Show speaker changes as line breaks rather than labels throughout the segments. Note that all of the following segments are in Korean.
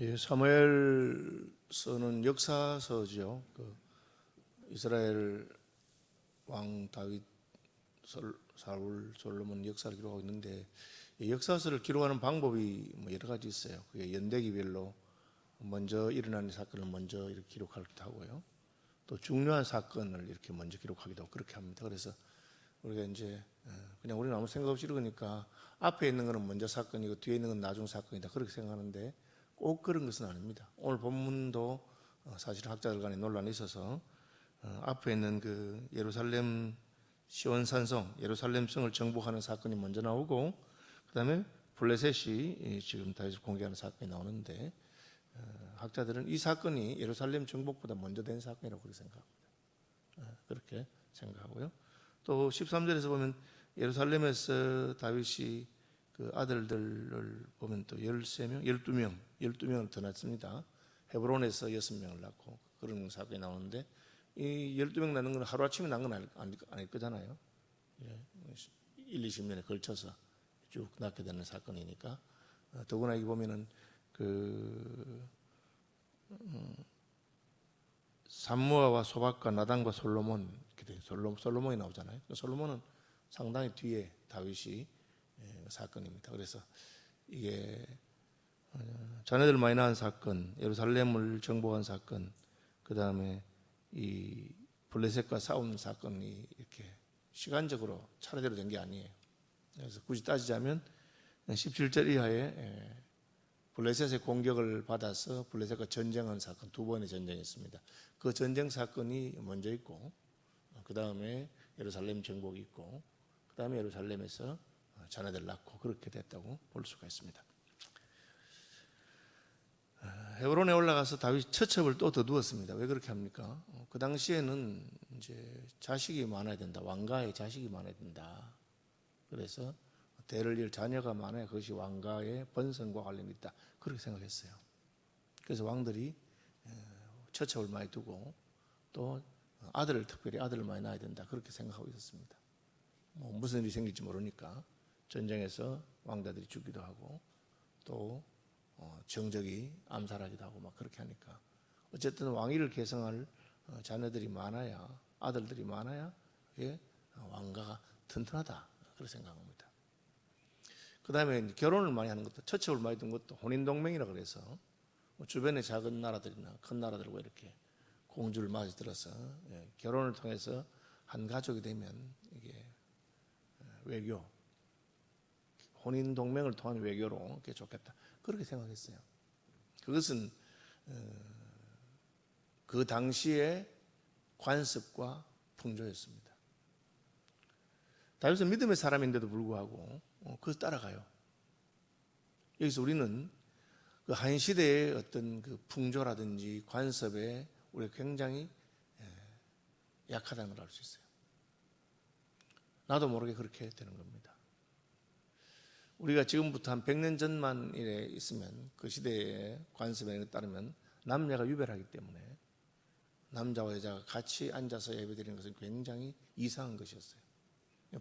예, 사무엘서는 역사서죠. 이스라엘 왕 다윗, 사울, 솔로몬 역사를 기록하고 있는데, 이 역사서를 기록하는 방법이 여러 가지 있어요. 그게 연대기별로 먼저 일어난 사건을 먼저 이렇게 기록하기도 하고요. 또 중요한 사건을 이렇게 먼저 기록하기도 하고 그렇게 합니다. 그래서 우리가 이제 그냥 우리는 아무 생각 없이 읽으니까 앞에 있는 거는 먼저 사건이고 뒤에 있는 건 나중 사건이다 그렇게 생각하는데 꼭 그런 것은 아닙니다. 오늘 본문도 사실 학자들 간에 논란이 있어서 앞에 있는 그 예루살렘 시온산성, 예루살렘 성을 정복하는 사건이 먼저 나오고 그 다음에 블레셋이 지금 다윗을 공개하는 사건이 나오는데 학자들은 이 사건이 예루살렘 정복보다 먼저 된 사건이라고 그렇게 생각합니다. 그렇게 생각하고요. 또 13절에서 보면 예루살렘에서 다윗이 그 아들들을 보면 또 13명, 12명을 더 낳습니다. 헤브론에서 6명을 낳고 그런 사건이 나오는데 이 12명 낳는 건 하루아침에 낳은 건 아닐 거잖아요. 1, 20년에 걸쳐서 쭉 낳게 되는 사건이니까 더구나 여기 보면은 삼무아와 소박과 나단과 솔로몬 이렇게 돼 솔로몬이 나오잖아요. 솔로몬은 상당히 뒤에 다윗이 사건입니다. 그래서 이게 자녀들 많이 낳은 사건, 예루살렘을 정복한 사건, 그 다음에 이 블레셋과 싸운 사건이 이렇게 시간적으로 차례대로 된 게 아니에요. 그래서 굳이 따지자면 17절 이하에 블레셋의 공격을 받아서 블레셋과 전쟁한 사건, 두 번의 전쟁이 있습니다. 그 전쟁 사건이 먼저 있고 그 다음에 예루살렘 정복이 있고 그 다음에 예루살렘에서 자녀들 낳고 그렇게 됐다고 볼 수가 있습니다. 헤브론에 올라가서 다윗이 처첩을 또 거두었습니다. 왜 그렇게 합니까? 그 당시에는 이제 자식이 많아야 된다. 왕가에 자식이 많아야 된다. 그래서 대를 이을 자녀가 많아야 그것이 왕가의 번성과 관련이 있다. 그렇게 생각했어요. 그래서 왕들이 처첩을 많이 두고 또 특별히 아들을 많이 낳아야 된다. 그렇게 생각하고 있었습니다. 무슨 일이 생길지 모르니까 전쟁에서 왕자들이 죽기도 하고 또 정적이 암살하기도 하고 막 그렇게 하니까 어쨌든 왕위를 계승할 자녀들이 많아야 아들들이 많아야 그게 왕가가 튼튼하다. 그렇게 생각합니다. 그 다음에 결혼을 많이 하는 것도 처첩을 많이 둔 것도 혼인동맹이라 그래서 주변의 작은 나라들이나 큰 나라들과 이렇게 공주를 맞이들어서 결혼을 통해서 한 가족이 되면 이게 외교, 혼인동맹을 통한 외교로 그게 좋겠다. 그렇게 생각했어요. 그것은 그 당시의 관습과 풍조였습니다. 다윗은 믿음의 사람인데도 불구하고 그것을 따라가요. 여기서 우리는 그 한 시대의 어떤 그 풍조라든지 관습에 우리가 굉장히 약하다는 걸 알 수 있어요. 나도 모르게 그렇게 되는 겁니다. 우리가 지금부터 한 100년 전만 이래 있으면 그 시대의 관습에 따르면 남녀가 유별하기 때문에 남자와 여자가 같이 앉아서 예배드리는 것은 굉장히 이상한 것이었어요.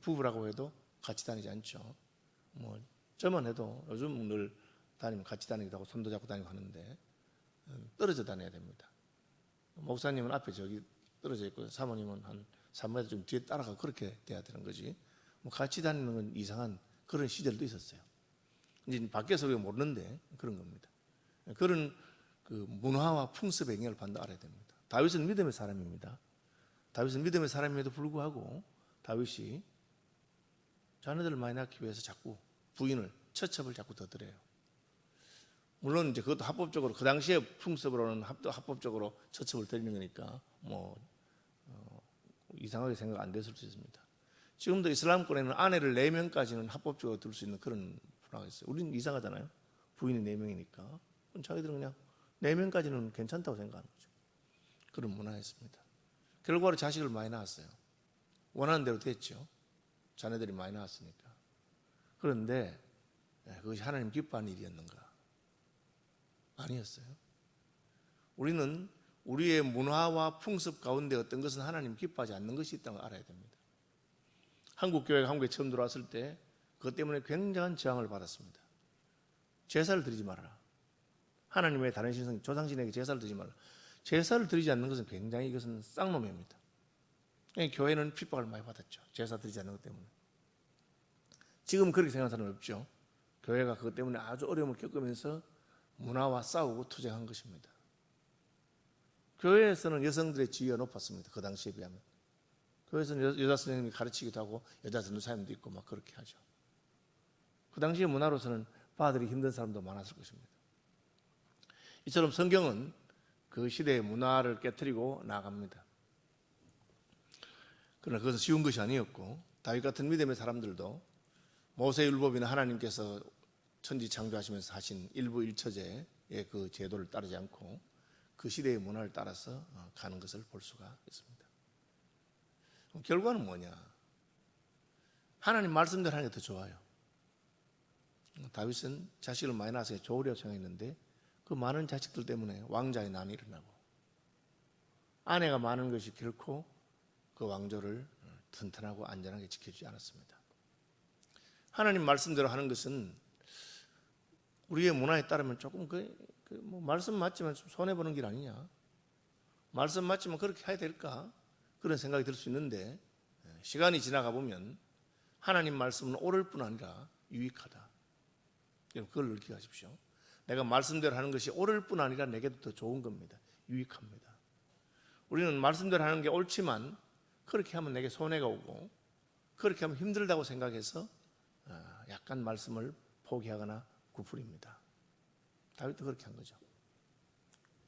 부부라고 해도 같이 다니지 않죠. 저만 해도 요즘 늘 다니면 같이 다니기도 하고 손도 잡고 다니고 하는데 떨어져 다녀야 됩니다. 목사님은 앞에 저기 떨어져 있고 사모님은 한 3m 좀 뒤에 따라가 그렇게 돼야 되는 거지. 같이 다니는 건 이상한 그런 시절도 있었어요. 이제 밖에서 우리가 모르는데 그런 겁니다. 그런 그 문화와 풍습의 영향을 받는 알아야 됩니다. 다윗은 믿음의 사람입니다. 다윗은 믿음의 사람임에도 불구하고 다윗이 자녀들을 많이 낳기 위해서 자꾸 처첩을 자꾸 더 드려요. 물론 이제 그것도 합법적으로 그 당시의 풍습으로는 합법적으로 처첩을 드리는 거니까 이상하게 생각 안 됐을 수 있습니다. 지금도 이슬람권에는 아내를 4명까지는 합법적으로 둘 수 있는 그런 문화가 있어요. 우리는 이상하잖아요. 부인이 4명이니까. 자기들은 그냥 4명까지는 괜찮다고 생각하는 거죠. 그런 문화였습니다. 결과로 자식을 많이 낳았어요. 원하는 대로 됐죠. 자녀들이 많이 낳았으니까. 그런데 그것이 하나님 기뻐하는 일이었는가? 아니었어요. 우리는 우리의 문화와 풍습 가운데 어떤 것은 하나님 기뻐하지 않는 것이 있다는 걸 알아야 됩니다. 한국교회가 한국에 처음 들어왔을 때 그것 때문에 굉장한 저항을 받았습니다. 제사를 드리지 말아라. 하나님 외에 다른 신성, 조상신에게 제사를 드리지 말라. 제사를 드리지 않는 것은 굉장히 이것은 쌍놈입니다. 교회는 핍박을 많이 받았죠. 제사 드리지 않는 것 때문에. 지금 그렇게 생각하는 사람은 없죠. 교회가 그것 때문에 아주 어려움을 겪으면서 문화와 싸우고 투쟁한 것입니다. 교회에서는 여성들의 지위가 높았습니다. 그 당시에 비하면. 교회에서는 여자 선생님이 가르치기도 하고 여자 전도사님도 있고 막 그렇게 하죠. 그 당시의 문화로서는 받아들이기 힘든 사람도 많았을 것입니다. 이처럼 성경은 그 시대의 문화를 깨트리고 나아갑니다. 그러나 그것은 쉬운 것이 아니었고 다윗 같은 믿음의 사람들도 모세율법이나 하나님께서 천지 창조하시면서 하신 일부 일처제의 그 제도를 따르지 않고 그 시대의 문화를 따라서 가는 것을 볼 수가 있습니다. 결과는 뭐냐? 하나님 말씀대로 하는 게 더 좋아요. 다윗은 자식을 많이 낳아서 좋으려고 생각했는데 그 많은 자식들 때문에 왕자의 난이 일어나고 아내가 많은 것이 결코 그 왕조를 튼튼하고 안전하게 지켜주지 않았습니다. 하나님 말씀대로 하는 것은 우리의 문화에 따르면 조금 뭐 말씀 맞지만 손해보는 길 아니냐, 말씀 맞지만 그렇게 해야 될까, 그런 생각이 들 수 있는데 시간이 지나가 보면 하나님 말씀은 옳을 뿐 아니라 유익하다. 그걸 기억하십시오. 내가 말씀대로 하는 것이 옳을 뿐 아니라 내게도 더 좋은 겁니다. 유익합니다. 우리는 말씀대로 하는 게 옳지만 그렇게 하면 내게 손해가 오고 그렇게 하면 힘들다고 생각해서 약간 말씀을 포기하거나 구부립니다. 다윗도 그렇게 한 거죠.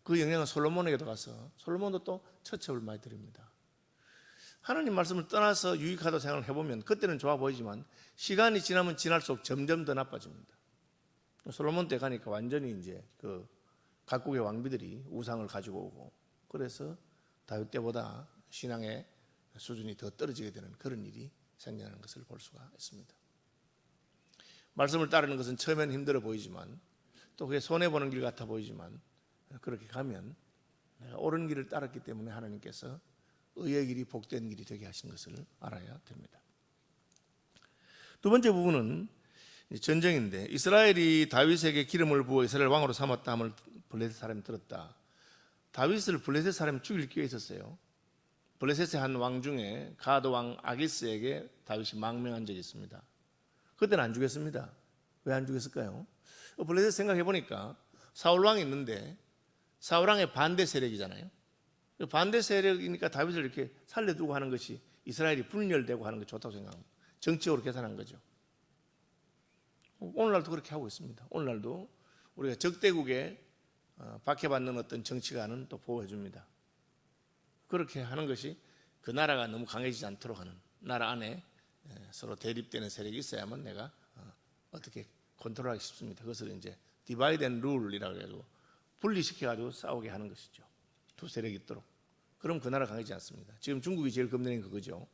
그 영향은 솔로몬에게도 가서 솔로몬도 또 처첩을 많이 드립니다. 하나님 말씀을 떠나서 유익하다고 생각을 해보면 그때는 좋아 보이지만 시간이 지나면 지날수록 점점 더 나빠집니다. 솔로몬 때 가니까 완전히 이제 그 각국의 왕비들이 우상을 가지고 오고 그래서 다윗 때보다 신앙의 수준이 더 떨어지게 되는 그런 일이 생겨나는 것을 볼 수가 있습니다. 말씀을 따르는 것은 처음엔 힘들어 보이지만 또 그게 손해보는 길 같아 보이지만 그렇게 가면 내가 옳은 길을 따랐기 때문에 하나님께서 의의 길이 복된 길이 되게 하신 것을 알아야 됩니다. 두 번째 부분은 전쟁인데 이스라엘이 다윗에게 기름을 부어 이스라엘 왕으로 삼았다 함을 블레셋 사람이 들었다. 다윗을 블레셋 사람이 죽일 기회가 있었어요. 블레셋의 한 왕 중에 가드 왕 아기스에게 다윗이 망명한 적이 있습니다. 그때는 안 죽였습니다. 왜 안 죽였을까요? 블레셋 생각해 보니까 사울 왕이 있는데 사울 왕의 반대 세력이잖아요. 반대 세력이니까 다윗을 이렇게 살려두고 하는 것이 이스라엘이 분열되고 하는 게 좋다고 생각합니다. 정치적으로 계산한 거죠. 오늘날도 그렇게 하고 있습니다. 오늘날도 우리가 적대국에 박해받는 어떤 정치가는 또 보호해 줍니다. 그렇게 하는 것이 그 나라가 너무 강해지지 않도록 하는, 나라 안에 서로 대립되는 세력이 있어야만 내가 어떻게 컨트롤하기 쉽습니다. 그것을 이제 디바이드 앤 룰이라고 해가지고 분리시켜가지고 싸우게 하는 것이죠. 두 세력이 있도록. 그럼 그 나라 강해지지 않습니다. 지금 중국이 제일 겁내는 그거죠.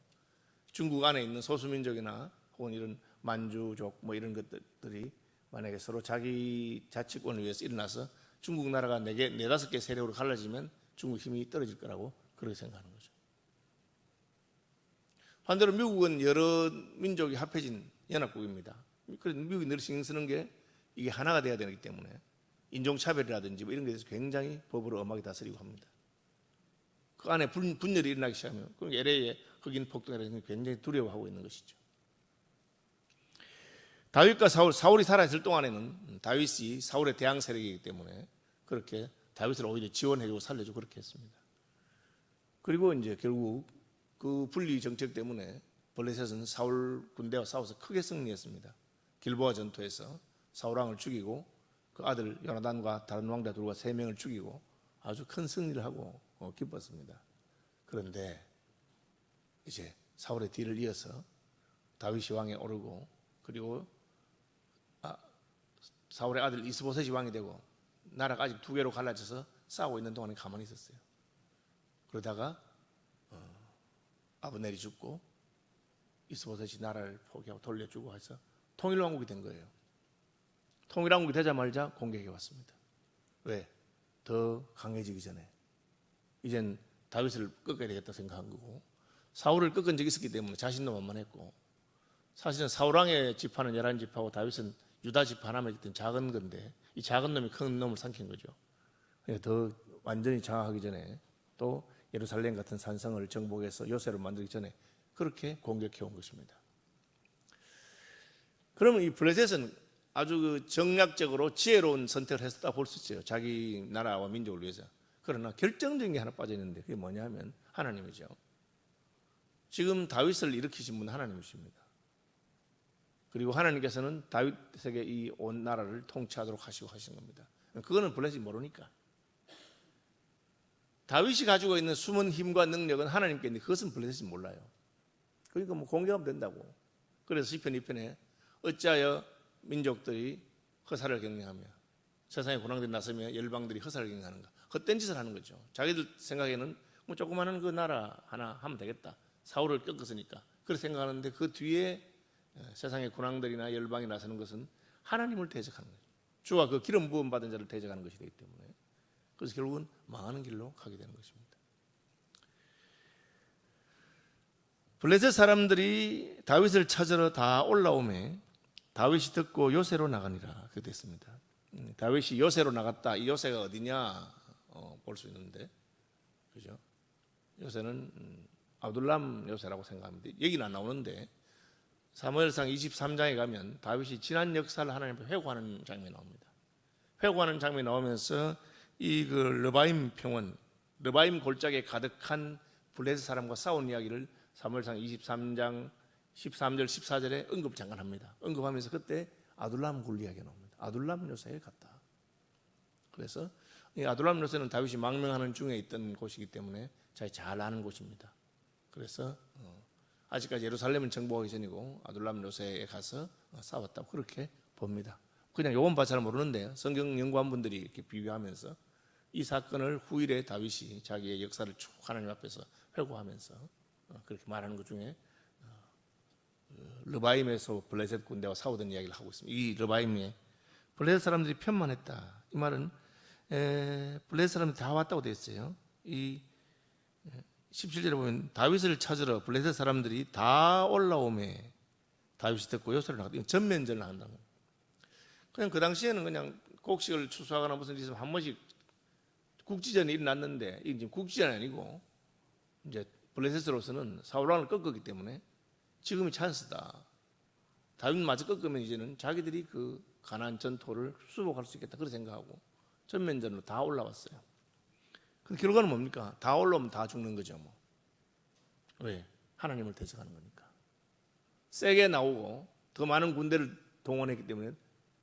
중국 안에 있는 소수민족이나 혹은 이런 만주족 뭐 이런 것들이 만약에 서로 자기 자치권을 위해서 일어나서 중국 나라가 네다섯 개 세력으로 갈라지면 중국 힘이 떨어질 거라고 그렇게 생각하는 거죠. 반대로 미국은 여러 민족이 합해진 연합국입니다. 그래서 미국이 늘 신경 쓰는 게 이게 하나가 돼야 되기 때문에 인종차별이라든지 뭐 이런 것에 대해서 굉장히 법으로 엄하게 다스리고 합니다. 그 안에 분열이 일어나기 시작하면 그럼 LA의 흑인 폭동이라는 게 굉장히 두려워하고 있는 것이죠. 다윗과 사울이 살아있을 동안에는 다윗이 사울의 대항 세력이기 때문에 그렇게 다윗을 오히려 지원해주고 살려주고 그렇게 했습니다. 그리고 이제 결국 그 분리 정책 때문에 블레셋은 사울 군대와 싸워서 크게 승리했습니다. 길보아 전투에서 사울 왕을 죽이고 그 아들 요나단과 다른 왕자들과 3명을 죽이고 아주 큰 승리를 하고 기뻤습니다. 그런데 이제 사울의 뒤를 이어서 다윗이 왕에 오르고 그리고 사울의 아들 이스보셋이 왕이 되고 나라가 아직 2개로 갈라져서 싸우고 있는 동안에 가만히 있었어요. 그러다가 아브넬이 죽고 이스보셋이 나라를 포기하고 돌려주고 해서 통일왕국이 된 거예요. 통일왕국이 되자마자 공격이 왔습니다. 왜? 더 강해지기 전에 이젠 다윗을 꺾어야 되겠다 생각한 거고 사울을 꺾은 적이 있었기 때문에 자신도 만만했고 사실은 사울왕의 지파는 11지파고 다윗은 유다 지파 하나만 있기 때문에 작은 건데 이 작은 놈이 큰 놈을 삼킨 거죠. 그러니까 더 완전히 장악하기 전에 또 예루살렘 같은 산성을 정복해서 요새로 만들기 전에 그렇게 공격해 온 것입니다. 그러면 이 블레셋은 아주 그 정략적으로 지혜로운 선택을 했다 볼 수 있어요. 자기 나라와 민족을 위해서. 그러나 결정적인 게 하나 빠져 있는데 그게 뭐냐 하면 하나님이죠. 지금 다윗을 일으키신 분은 하나님이십니다. 그리고 하나님께서는 다윗에게 이 온 나라를 통치하도록 하시고 하신 겁니다. 그거는 블레셋이 모르니까. 다윗이 가지고 있는 숨은 힘과 능력은 하나님께 있는데 그것은 블레셋이 몰라요. 그러니까 뭐 공격하면 된다고. 그래서 시편 2편에 어찌하여 민족들이 허사를 경영하며 세상에 군왕들이 나서며 열방들이 허사를 경영하는가. 헛된 짓을 하는 거죠. 자기들 생각에는 뭐 조그마한 그 나라 하나 하면 되겠다. 사울을 꺾었으니까. 그렇게 생각하는데 그 뒤에 세상의 군왕들이나 열방이 나서는 것은 하나님을 대적하는 거죠. 주와 그 기름 부음 받은 자를 대적하는 것이 되기 때문에 그래서 결국은 망하는 길로 가게 되는 것입니다. 블레셋 사람들이 다윗을 찾으러 다 올라오매 다윗이 듣고 요새로 나가니라 그렇게 됐습니다. 다윗이 요새로 나갔다. 이 요새가 어디냐 볼 수 있는데, 그죠? 요새는 아둘람 요새라고 생각합니다. 얘기는 안 나오는데 사무엘상 23장에 가면 다윗이 지난 역사를 하나님 앞에 회고하는 장면이 나옵니다. 회고하는 장면이 나오면서 이 그 르바임 평원, 르바임 골짜기에 가득한 블레셋 사람과 싸운 이야기를 사무엘상 23장 13절 14절에 언급 잠깐 합니다. 언급하면서 그때 아둘람 굴 이야기가 나옵니다. 아둘람 요새에 갔다. 그래서 이 아둘람 요새는 다윗이 망명하는 중에 있던 곳이기 때문에 잘 아는 곳입니다. 그래서 아직까지 예루살렘은 정복하기 전이고 아둘람 요새에 가서 싸웠다고 그렇게 봅니다. 그냥 요건 봐 잘 모르는데 성경 연구한 분들이 이렇게 비교하면서 이 사건을 후일에 다윗이 자기의 역사를 쭉 하나님 앞에서 회고하면서 그렇게 말하는 것 중에 르바임에서 블레셋 군대와 싸우던 이야기를 하고 있습니다. 이 르바임에 블레셋 사람들이 편만했다. 이 말은 블레셋 사람들이 다 왔다고 되어 있어요. 이 17절에 보면 다윗을 찾으러 블레셋 사람들이 다 올라오매 다윗이 듣고 요새를 나갔다. 전면전을 나간다는 거예요. 그냥 그 당시에는 그냥 곡식을 추수하거나 무슨 짓을 한 번씩 국지전이 일어났는데 이게 지금 국지전이 아니고 이제 블레셋으로서는 사울왕을 꺾었기 때문에 지금이 찬스다. 다윗 마저 꺾으면 이제는 자기들이 그 가나안 전토를 수복할 수 있겠다. 그렇게 생각하고 전면전으로 다 올라왔어요. 근데 결과는 뭡니까? 다 올라오면 다 죽는 거죠. 뭐. 왜? 하나님을 대적하는 거니까. 세게 나오고 더 많은 군대를 동원했기 때문에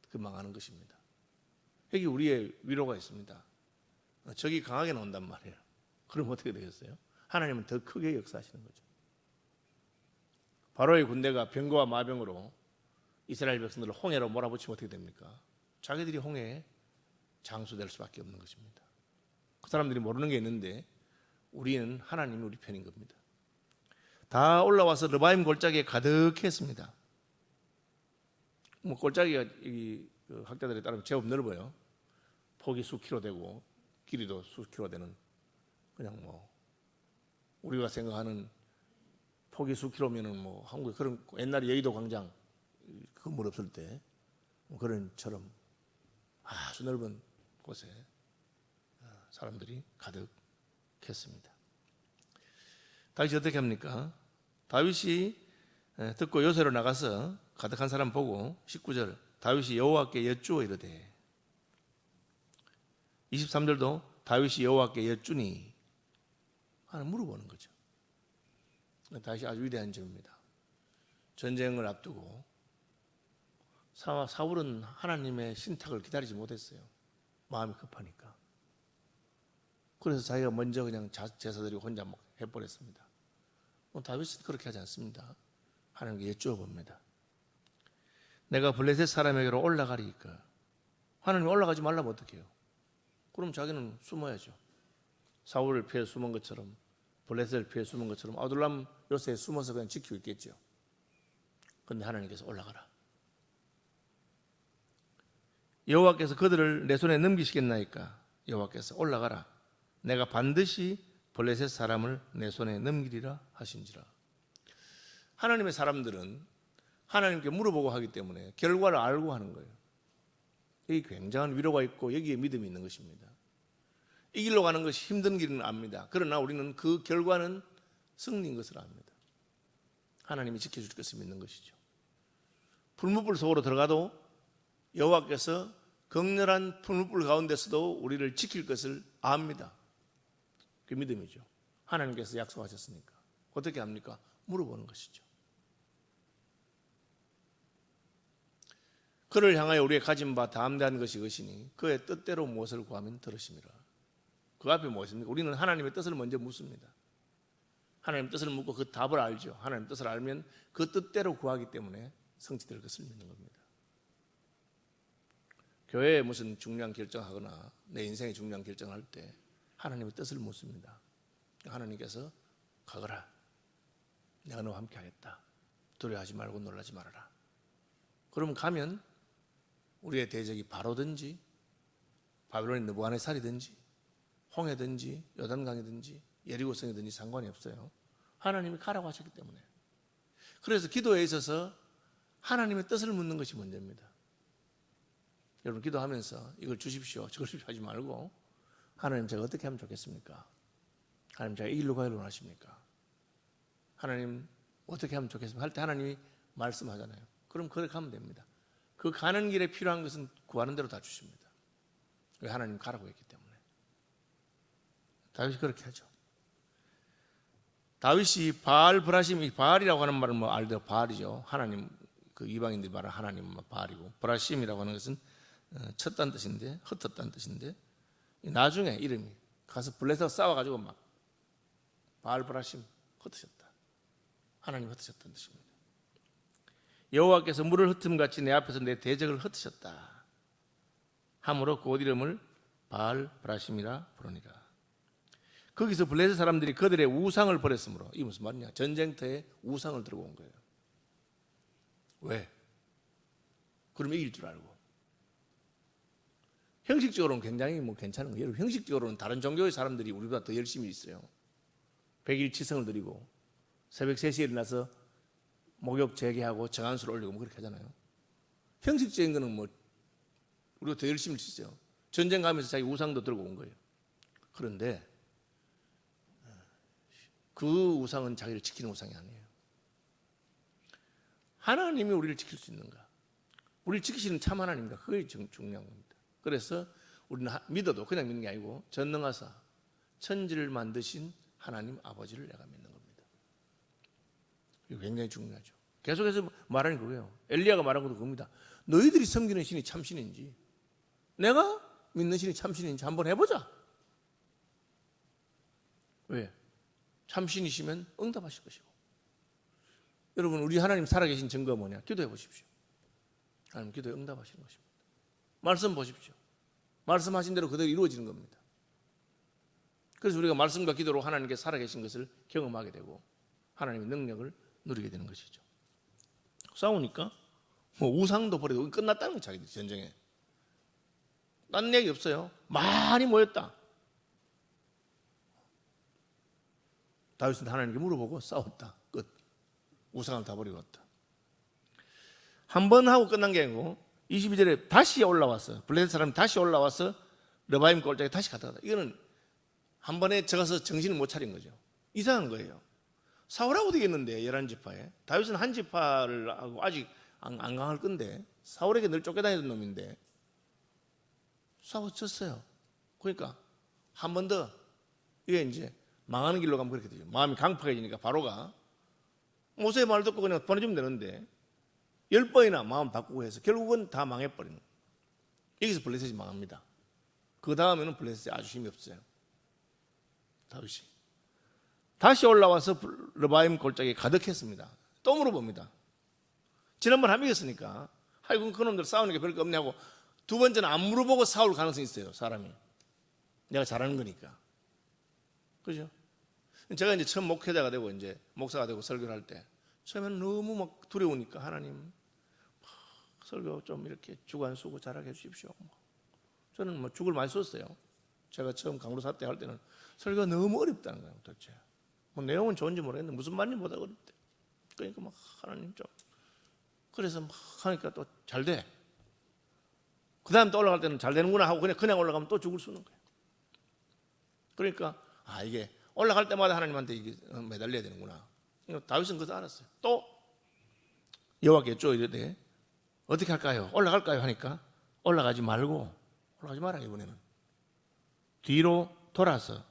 그 망하는 것입니다. 여기 우리의 위로가 있습니다. 적이 강하게 나온단 말이에요. 그럼 어떻게 되겠어요? 하나님은 더 크게 역사하시는 거죠. 바로의 군대가 병거와 마병으로 이스라엘 백성들을 홍해로 몰아붙이면 어떻게 됩니까? 자기들이 홍해에 장수될 수밖에 없는 것입니다. 그 사람들이 모르는 게 있는데 우리는 하나님이 우리 편인 겁니다. 다 올라와서 르바임 골짜기에 가득했습니다. 뭐 골짜기가 그 학자들에 따르면 제법 넓어요. 폭이 수 킬로 되고 길이도 수 킬로 되는 그냥 뭐 우리가 생각하는 폭이 수 킬로면은 뭐 한국에 그런 옛날에 여의도 광장 건물 없을 때 뭐 그런처럼 아주 넓은 곳에 사람들이 가득했습니다. 다윗이 어떻게 합니까? 다윗이 듣고 요새로 나가서 가득한 사람 보고 19절 다윗이 여호와께 여쭈어 이르되 23절도 다윗이 여호와께 여쭈니 하나 물어보는 거죠. 다윗이 아주 위대한 점입니다. 전쟁을 앞두고 사울은 하나님의 신탁을 기다리지 못했어요. 마음이 급하니까. 그래서 자기가 먼저 그냥 제사드리고 혼자 해버렸습니다. 다윗은 그렇게 하지 않습니다. 하나님께 여쭈어 봅니다. 내가 블레셋 사람에게로 올라가리까. 하나님이 올라가지 말라면 어떡해요? 그럼 자기는 숨어야죠. 사울을 피해 숨은 것처럼 블레셋을 피해 숨은 것처럼 아둘람 요새에 숨어서 그냥 지키고 있겠죠. 그런데 하나님께서 올라가라. 여호와께서 그들을 내 손에 넘기시겠나이까. 여호와께서 올라가라. 내가 반드시 블레셋 사람을 내 손에 넘기리라 하신지라. 하나님의 사람들은 하나님께 물어보고 하기 때문에 결과를 알고 하는 거예요. 여기 굉장한 위로가 있고 여기에 믿음이 있는 것입니다. 이 길로 가는 것이 힘든 길은 압니다. 그러나 우리는 그 결과는 승리인 것을 압니다. 하나님이 지켜줄 것을 믿는 것이죠. 풀무불 속으로 들어가도 여호와께서 극렬한 풀무불 가운데서도 우리를 지킬 것을 압니다. 그 믿음이죠. 하나님께서 약속하셨으니까 어떻게 합니까? 물어보는 것이죠. 그를 향하여 우리의 가진 바 담대한 것이 것이니 그의 뜻대로 무엇을 구하면 들으심이라. 그 앞에 무엇입니까? 우리는 하나님의 뜻을 먼저 묻습니다. 하나님의 뜻을 묻고 그 답을 알죠. 하나님의 뜻을 알면 그 뜻대로 구하기 때문에 성취될 것을 믿는 겁니다. 교회에 무슨 중요한 결정하거나 내 인생의 중요한 결정을 할 때 하나님의 뜻을 묻습니다. 하나님께서 가거라. 내가 너와 함께 하겠다. 두려워하지 말고 놀라지 말아라. 그러면 가면 우리의 대적이 바로든지 바벨론의 느부갓네살이든지 홍해든지 요단강이든지 여리고성이든지 상관이 없어요. 하나님이 가라고 하셨기 때문에. 그래서 기도에 있어서 하나님의 뜻을 묻는 것이 문제입니다. 여러분 기도하면서 이걸 주십시오 저걸 주십시오 하지 말고 하나님 제가 어떻게 하면 좋겠습니까? 하나님 제가 이 길로 가기를 원하십니까? 하나님 어떻게 하면 좋겠습니까? 할 때 하나님이 말씀하잖아요. 그럼 그렇게 하면 됩니다. 그 가는 길에 필요한 것은 구하는 대로 다 주십니다. 왜? 하나님 가라고 했기 때문에. 다윗이 그렇게 하죠. 다윗이 바알 브라심, 바알이라고 하는 말은 뭐 알대로 바알이죠. 하나님, 그 이방인들이 말하는 하나님은 바알이고, 브라심이라고 하는 것은 쳤다는 뜻인데, 흩었다는 뜻인데, 나중에 이름이 가서 블레셋과 싸워가지고 막 바알 브라심 흩으셨다. 하나님 흩으셨다는 뜻입니다. 여호와께서 물을 흩음같이 내 앞에서 내 대적을 흩으셨다 함으로 그 이름을 바알 브라심이라 부르니라. 거기서 블레셋 사람들이 그들의 우상을 버렸으므로, 이게 무슨 말이냐? 전쟁터에 우상을 들고 온 거예요. 왜? 그럼 이길 줄 알고. 형식적으로는 굉장히 괜찮은 거예요. 형식적으로는 다른 종교의 사람들이 우리보다 더 열심히 있어요. 100일 치성을 드리고 새벽 3시에 일어나서 목욕 재개하고 정한수를 올리고 그렇게 하잖아요. 형식적인 거는 우리가 더 열심히 있어요. 전쟁 가면서 자기 우상도 들고 온 거예요. 그런데 그 우상은 자기를 지키는 우상이 아니에요. 하나님이 우리를 지킬 수 있는가? 우리를 지키시는 참 하나님인가? 그게 중요한 겁니다. 그래서 우리는 믿어도 그냥 믿는 게 아니고 전능하사 천지를 만드신 하나님 아버지를 내가 믿는 겁니다. 이거 굉장히 중요하죠. 계속해서 말하는 거예요. 엘리야가 말한 것도 그겁니다. 너희들이 섬기는 신이 참신인지 내가 믿는 신이 참신인지 한번 해보자. 왜? 참신이시면 응답하실 것이고. 여러분 우리 하나님 살아계신 증거가 뭐냐? 기도해 보십시오. 하나님 기도에 응답하시는 것입니다. 말씀 보십시오. 말씀하신 대로 그대로 이루어지는 겁니다. 그래서 우리가 말씀과 기도로 하나님께 살아계신 것을 경험하게 되고 하나님의 능력을 누리게 되는 것이죠. 싸우니까 우상도 버리고 끝났다는 거예요. 자기들이 전쟁에. 딴 얘기 없어요. 많이 모였다. 다윗은 하나님께 물어보고 싸웠다. 끝. 우상을 다 버리고 왔다. 한 번 하고 끝난 게 아니고 22절에 다시 올라왔어요. 블레셋 사람이 다시 올라와서 르바임 골짜기에 다시 갔다 갔다. 이거는 한 번에 들어가서 정신을 못 차린 거죠. 이상한 거예요. 사울하고 되겠는데 11지파에 다윗은 한 지파를 하고 아직 안 강할 건데 사울에게 늘 쫓겨다니던 놈인데 싸워졌어요. 그러니까 한 번 더 이게 이제 망하는 길로 가면 그렇게 되죠. 마음이 강팍해지니까 바로가 모세의 말 듣고 그냥 보내주면 되는데 10번이나 마음 바꾸고 해서 결국은 다 망해버리는 거예요. 여기서 블레셋이 망합니다. 그 다음에는 블레셋이 아주 힘이 없어요. 다윗이 다시 올라와서 르바임 골짜기에 가득했습니다. 또 물어봅니다. 지난번 안 이겼으니까 하여간 그놈들 싸우는 게 별거 없냐고 두 번째는 안 물어보고 싸울 가능성이 있어요. 사람이 내가 잘하는 거니까. 그죠? 제가 이제 처음 목회자가 되고 이제 목사가 되고 설교를 할 때 처음에는 너무 막 두려우니까 하나님 설교 좀 이렇게 주관 쓰고 잘하게 해주십시오. 저는 죽을 많이 썼어요. 제가 처음 강로사 때 할 때는 설교가 너무 어렵다는 거예요. 도대체 내용은 좋은지 모르겠는데 무슨 말인지 못 알아듣대. 그러니까 막 하나님 좀 그래서 막 하니까 또 잘 돼. 그 다음 또 올라갈 때는 잘 되는구나 하고 그냥 올라가면 또 죽을 수 있는 거예요. 그러니까 이게 올라갈 때마다 하나님한테 이게 매달려야 되는구나. 다윗은 그것을 알았어요. 또 여호와께 여쭤 이르되 어떻게 할까요? 올라갈까요? 하니까 올라가지 마라. 이번에는 뒤로 돌아서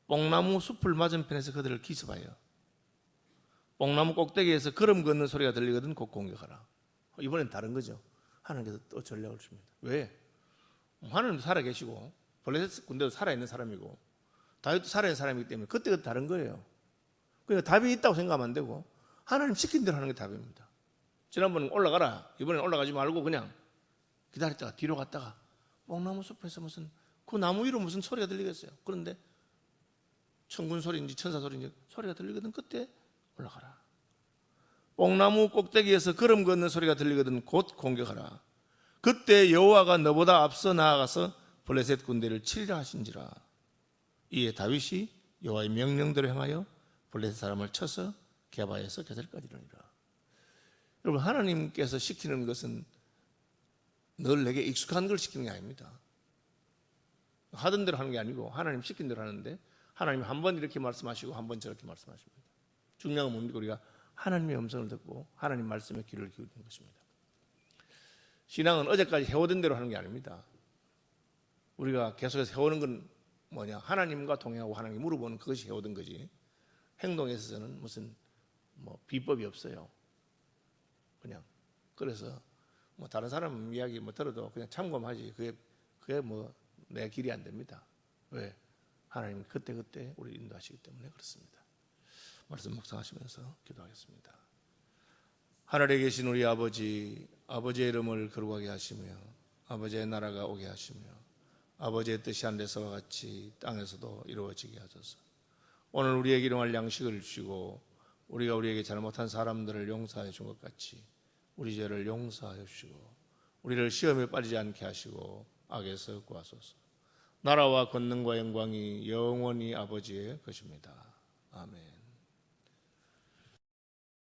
뽕나무 숲을 맞은편에서 그들을 기습하여 뽕나무 꼭대기에서 걸음 걷는 소리가 들리거든 곧 공격하라. 이번엔 다른 거죠. 하나님께서 또 전략을 줍니다. 왜? 하나님도 살아계시고 블레셋 군대도 살아있는 사람이고 다윗도 살아있는 사람이기 때문에 그때가 다른 거예요. 그러니까 답이 있다고 생각하면 안 되고 하나님 시킨 대로 하는 게 답입니다. 지난번은 올라가라. 이번엔 올라가지 말고 그냥 기다렸다가 뒤로 갔다가 뽕나무 숲에서 무슨 그 나무 위로 무슨 소리가 들리겠어요. 그런데 천군 소리인지 천사 소리인지 소리가 들리거든 그때 올라가라. 뽕나무 꼭대기에서 걸음 걷는 소리가 들리거든 곧 공격하라. 그때 여호와가 너보다 앞서 나아가서 블레셋 군대를 치리라 하신지라. 이에 다윗이 여호와의 명령대로 행하여 블레셋 사람을 쳐서 게바에서 게셀까지 이르니라. 여러분 하나님께서 시키는 것은 늘 내게 익숙한 걸 시키는 게 아닙니다. 하던 대로 하는 게 아니고 하나님 시킨 대로 하는데 하나님 한 번 이렇게 말씀하시고 한 번 저렇게 말씀하십니다. 중요한 건 뭡니까? 우리가 하나님의 음성을 듣고 하나님 말씀에 귀를 기울이는 것입니다. 신앙은 어제까지 해오던 대로 하는 게 아닙니다. 우리가 계속해서 해오는 건 뭐냐? 하나님과 동행하고 하나님께 물어보는 그것이 해오던 거지. 행동에 있어서는 무슨 비법이 없어요. 그냥 그래서 다른 사람 이야기 들어도 그냥 참고하지. 그게 내 길이 안 됩니다. 왜? 하나님 그때 우리 인도하시기 때문에 그렇습니다. 말씀 묵상하시면서 기도하겠습니다. 하늘에 계신 우리 아버지, 아버지의 이름을 거룩하게 하시며 아버지의 나라가 오게 하시며 아버지의 뜻이 하늘에서와 같이 땅에서도 이루어지게 하소서. 오늘 우리에게 일용할 양식을 주시고 우리가 우리에게 잘못한 사람들을 용서하여 준 것 같이 우리 죄를 용서하여 주시고 우리를 시험에 빠지지 않게 하시고 악에서 구하소서. 나라와 권능과 영광이 영원히 아버지의 것입니다. 아멘.